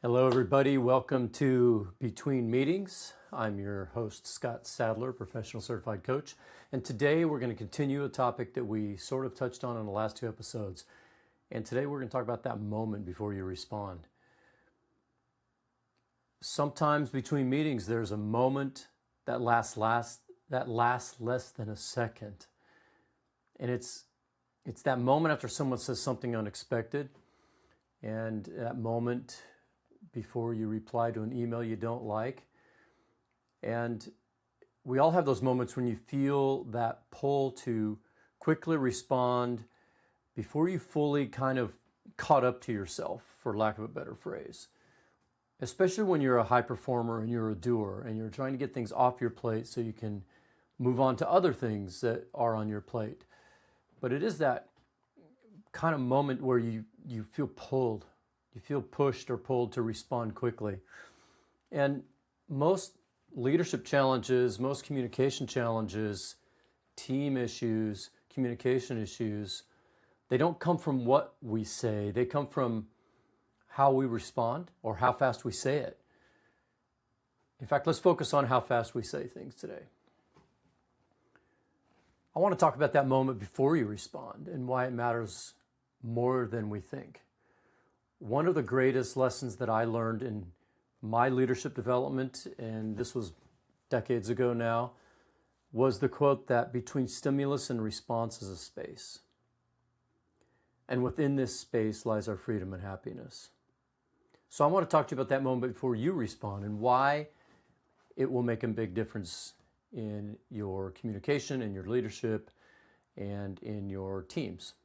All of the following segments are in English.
Hello, everybody. Welcome to Between Meetings. I'm your host, Scott Sadler, professional certified coach. And today we're going to continue a topic that we sort of touched on in the last two episodes. And today we're going to talk about that moment before you respond. Sometimes between meetings, there's a moment that lasts less than a second. And it's that moment after someone says something unexpected, and that moment before you reply to an email you don't like. And we all have those moments when you feel that pull to quickly respond before you fully kind of caught up to yourself, for lack of a better phrase. Especially when you're a high performer and you're a doer and you're trying to get things off your plate so you can move on to other things that are on your plate. But it is that kind of moment where you feel pulled. You feel pushed or pulled to respond quickly. And most leadership challenges, most communication challenges, team issues, communication issues, they don't come from what we say. They come from how we respond or how fast we say it. In fact, let's focus on how fast we say things today. I want to talk about that moment before you respond and why it matters more than we think. One of the greatest lessons that I learned in my leadership development, and this was decades ago now, was the quote that between stimulus and response is a space. And within this space lies our freedom and happiness. So I want to talk to you about that moment before you respond and why it will make a big difference in your communication, in your leadership, and in your teams.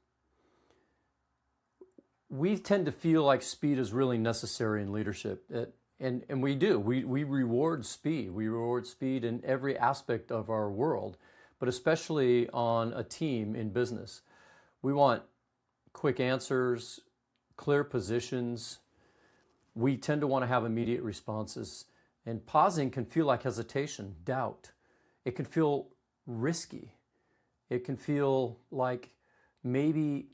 We tend to feel like speed is really necessary in leadership, and we do. We reward speed. We reward speed in every aspect of our world, but especially on a team in business. We want quick answers, clear positions. We tend to want to have immediate responses, and pausing can feel like hesitation, doubt. It can feel risky. It can feel like maybe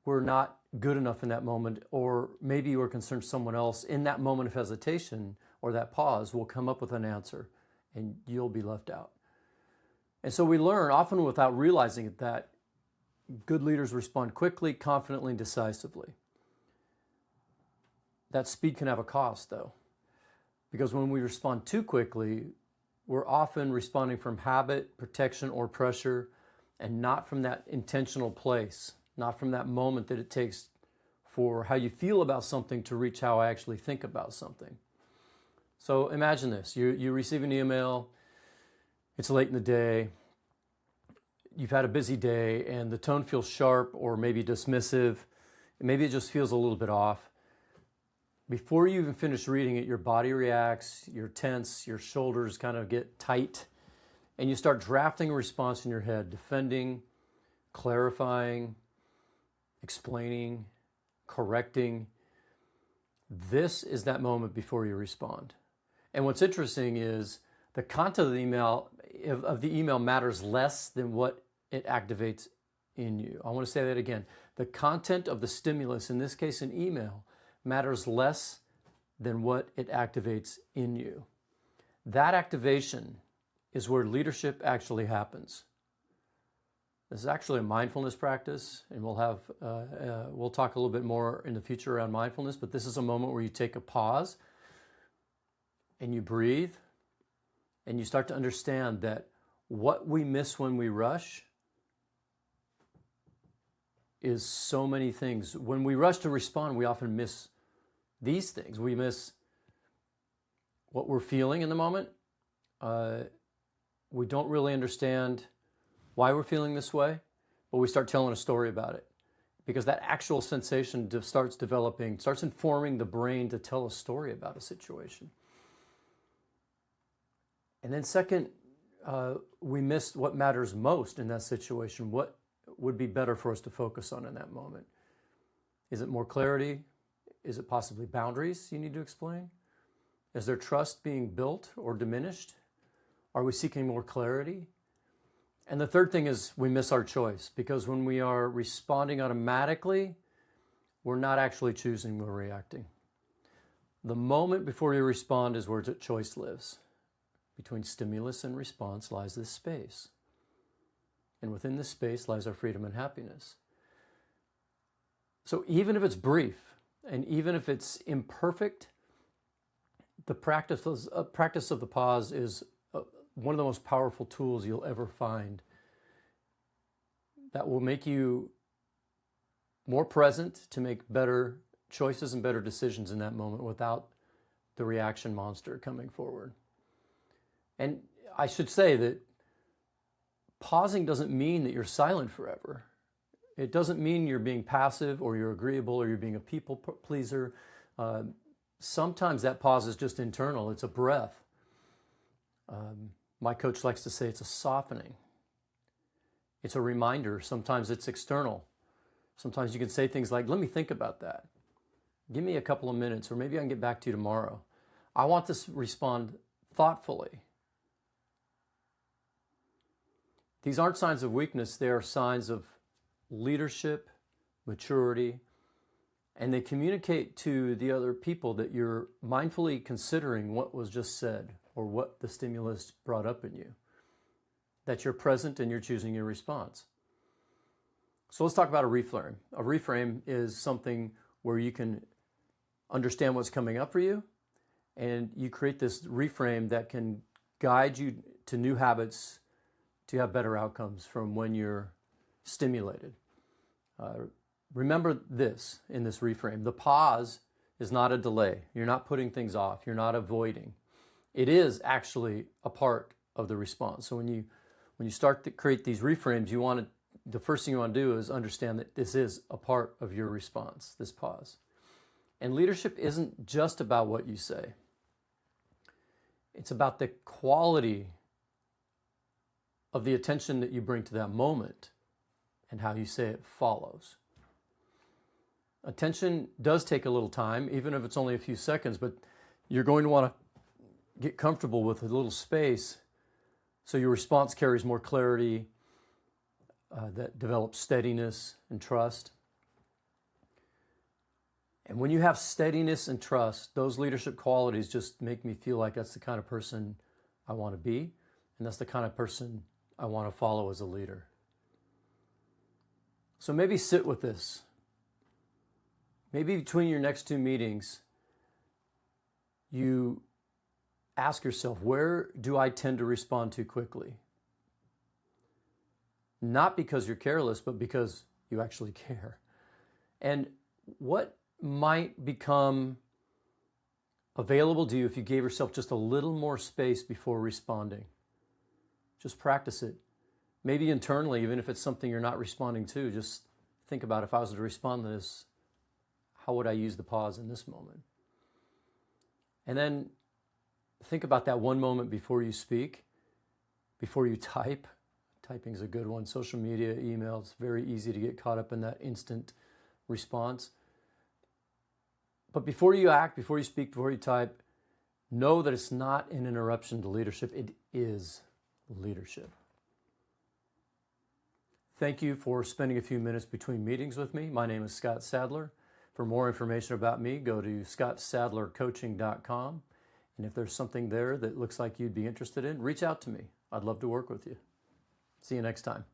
we're not good enough in that moment, or maybe we're concerned someone else in that moment of hesitation or that pause will come up with an answer and you'll be left out. And so we learn, often without realizing it, that good leaders respond quickly, confidently, and decisively. That speed can have a cost, though, because when we respond too quickly, we're often responding from habit, protection, or pressure, and not from that intentional place. Not from that moment that it takes for how you feel about something to reach how I actually think about something. So imagine this. You receive an email, it's late in the day, you've had a busy day, and the tone feels sharp or maybe dismissive. Maybe it just feels a little bit off. Before you even finish reading it, your body reacts, you're tense, your shoulders kind of get tight, and you start drafting a response in your head, defending, clarifying, explaining, correcting. This is that moment before you respond. And what's interesting is the content of the email matters less than what it activates in you. I want to say that again. The content of the stimulus, in this case an email, matters less than what it activates in you. That activation is where leadership actually happens. This is actually a mindfulness practice, and we'll talk a little bit more in the future around mindfulness, but this is a moment where you take a pause and you breathe and you start to understand that what we miss when we rush is so many things. When we rush to respond, we often miss these things. We miss what we're feeling in the moment. We don't really understand why we're feeling this way, but we start telling a story about it because that actual sensation starts informing the brain to tell a story about a situation. And then second, we miss what matters most in that situation. What would be better for us to focus on in that moment? Is it more clarity? Is it possibly boundaries you need to explain? Is there trust being built or diminished? Are we seeking more clarity? And the third thing is we miss our choice, because when we are responding automatically, we're not actually choosing, we're reacting. The moment before you respond is where choice lives. Between stimulus and response lies this space. And within this space lies our freedom and happiness. So even if it's brief, and even if it's imperfect, the practice of the pause is one of the most powerful tools you'll ever find that will make you more present to make better choices and better decisions in that moment without the reaction monster coming forward. And I should say that pausing doesn't mean that you're silent forever. It doesn't mean you're being passive or you're agreeable or you're being a people pleaser. Sometimes that pause is just internal. It's a breath. My coach likes to say it's a softening. It's a reminder. Sometimes it's external. Sometimes you can say things like, let me think about that. Give me a couple of minutes, or maybe I can get back to you tomorrow. I want to respond thoughtfully. These aren't signs of weakness. They are signs of leadership, maturity, and they communicate to the other people that you're mindfully considering what was just said or what the stimulus brought up in you, that you're present and you're choosing your response. So let's talk about a reframe. A reframe is something where you can understand what's coming up for you, and you create this reframe that can guide you to new habits to have better outcomes from when you're stimulated. Remember this in this reframe. The pause is not a delay. You're not putting things off. You're not avoiding. It is actually a part of the response. So when you start to create these reframes, the first thing you want to do is understand that this is a part of your response, this pause. And leadership isn't just about what you say. It's about the quality of the attention that you bring to that moment and how you say it follows. Attention does take a little time, even if it's only a few seconds, but you're going to want to get comfortable with a little space so your response carries more clarity, that develops steadiness and trust. And when you have steadiness and trust, those leadership qualities just make me feel like that's the kind of person I want to be, and that's the kind of person I want to follow as a leader. So maybe sit with this. Maybe between your next two meetings, you ask yourself, where do I tend to respond too quickly? Not because you're careless, but because you actually care. And what might become available to you if you gave yourself just a little more space before responding? Just practice it. Maybe internally, even if it's something you're not responding to, just think about, if I was to respond to this, how would I use the pause in this moment? And then think about that one moment before you speak, before you type. Typing is a good one. Social media, email, it's very easy to get caught up in that instant response. But before you act, before you speak, before you type, know that it's not an interruption to leadership. It is leadership. Thank you for spending a few minutes between meetings with me. My name is Scott Sadler. For more information about me, go to scottsadlercoaching.com. And if there's something there that looks like you'd be interested in, reach out to me. I'd love to work with you. See you next time.